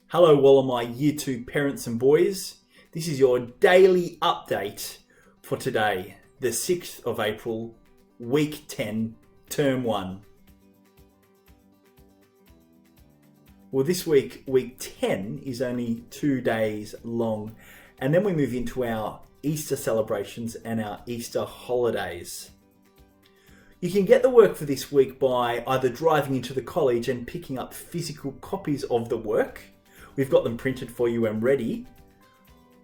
Hello Wollemi Year 2 parents and boys. This is your daily update for today, the 6th of April, week 10, term 1. Well, this week 10, is only 2 days long, and then we move into our Easter celebrations and our Easter holidays. You can get the work for this week by either driving into the college and picking up physical copies of the work. We've got them printed for you and ready.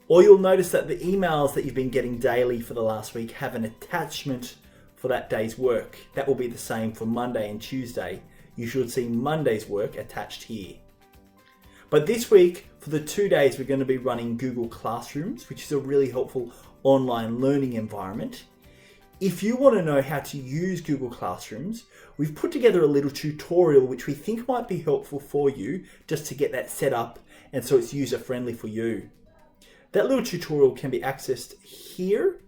Or you'll notice that the emails that you've been getting daily for the last week have an attachment for that day's work. That will be the same for Monday and Tuesday. You should see Monday's work attached here. But this week, for the 2 days, we're going to be running Google Classrooms, which is a really helpful online learning environment. If you want to know how to use Google Classrooms, we've put together a little tutorial which we think might be helpful for you just to get that set up and so it's user-friendly for you. That little tutorial can be accessed here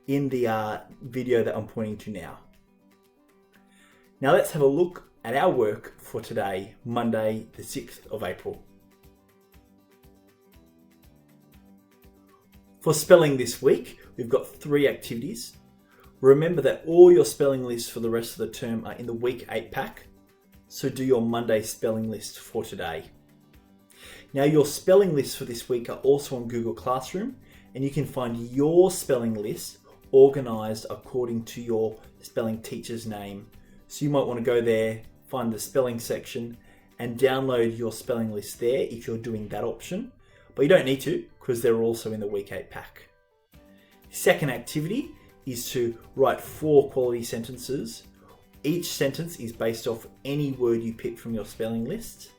in the video that I'm pointing to now. Now let's have a look at our work for today, Monday, the 6th of April. For spelling this week, we've got 3 activities. Remember that all your spelling lists for the rest of the term are in the week 8 pack, so do your Monday spelling list for today. Now your spelling lists for this week are also on Google Classroom, and you can find your spelling list organised according to your spelling teacher's name. So you might want to go there, find the spelling section and download your spelling list there if you're doing that option, but you don't need to because they're also in the week 8 pack. Second activity is to write 4 quality sentences. Each sentence is based off any word you pick from your spelling list.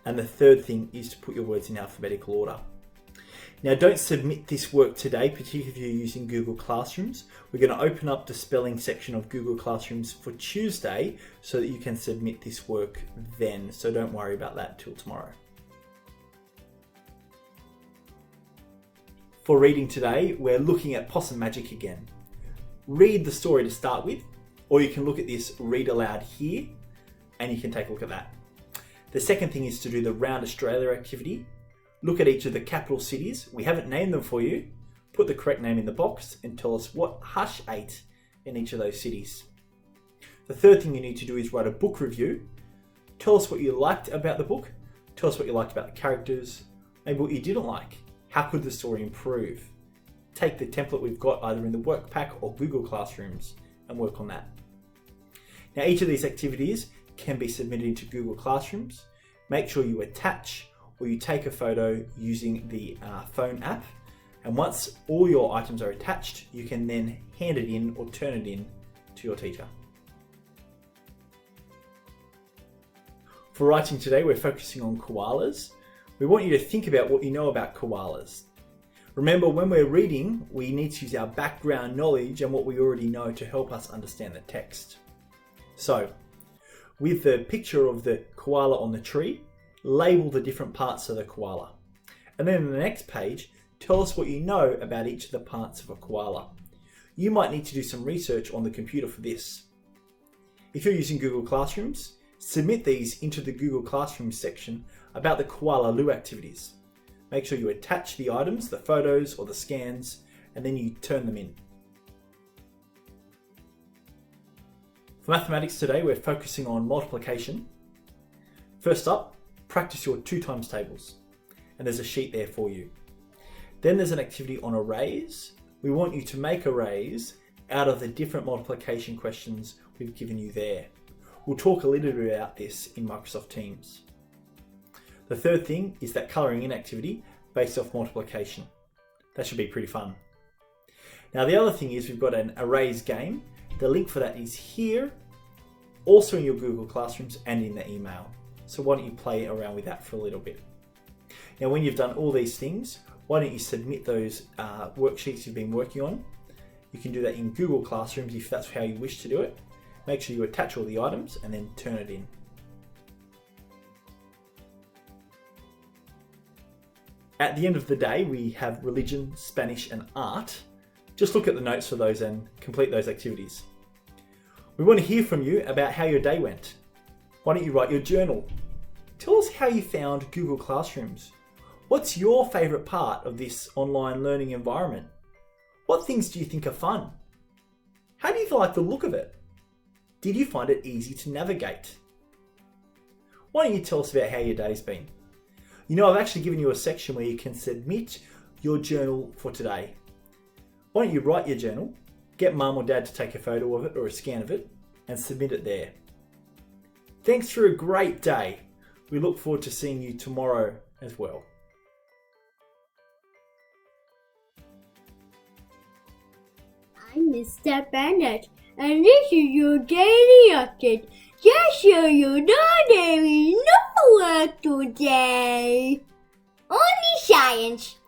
And the third thing is to put your words in alphabetical order. Now don't submit this work today, particularly if you're using Google Classrooms. We're going to open up the spelling section of Google Classrooms for Tuesday so that you can submit this work then. So don't worry about that till tomorrow. For reading today, we're looking at Possum Magic again. Read the story to start with, or you can look at this read aloud here and you can take a look at that. The second thing is to do the Round Australia activity. Look at each of the capital cities. We haven't named them for you. Put the correct name in the box and tell us what Hush ate in each of those cities. The third thing you need to do is write a book review. Tell us what you liked about the book. Tell us what you liked about the characters. Maybe what you didn't like. How could the story improve? Take the template we've got either in the work pack or Google Classrooms and work on that. Now each of these activities can be submitted into Google Classrooms. Make sure you attach or you take a photo using the phone app, and once all your items are attached, you can then hand it in or turn it in to your teacher. For writing today, we're focusing on koalas. We want you to think about what you know about koalas. Remember, when we're reading, we need to use our background knowledge and what we already know to help us understand the text. So, with the picture of the koala on the tree, label the different parts of the koala. And then in the next page, tell us what you know about each of the parts of a koala. You might need to do some research on the computer for this. If you're using Google Classrooms, submit these into the Google Classroom section about the koala loo activities. Make sure you attach the items, the photos or the scans, and then you turn them in. For mathematics today, we're focusing on multiplication. First up, practice your 2 times tables, and there's a sheet there for you. Then there's an activity on arrays. We want you to make arrays out of the different multiplication questions we've given you there. We'll talk a little bit about this in Microsoft Teams. The third thing is that colouring in activity based off multiplication. That should be pretty fun. Now the other thing is we've got an arrays game. The link for that is here, also in your Google Classrooms and in the email. So why don't you play around with that for a little bit. Now when you've done all these things, why don't you submit those worksheets you've been working on. You can do that in Google Classrooms if that's how you wish to do it. Make sure you attach all the items and then turn it in. At the end of the day, we have religion, Spanish and art. Just look at the notes for those and complete those activities. We want to hear from you about how your day went. Why don't you write your journal? Tell us how you found Google Classrooms. What's your favourite part of this online learning environment? What things do you think are fun? How do you like the look of it? Did you find it easy to navigate? Why don't you tell us about how your day's been? You know, I've actually given you a section where you can submit your journal for today. Why don't you write your journal, get mum or dad to take a photo of it or a scan of it, and submit it there. Thanks for a great day. We look forward to seeing you tomorrow as well. I'm Mr. Bennett, and this is your daily update. Just so you know, there is no work today. Only science.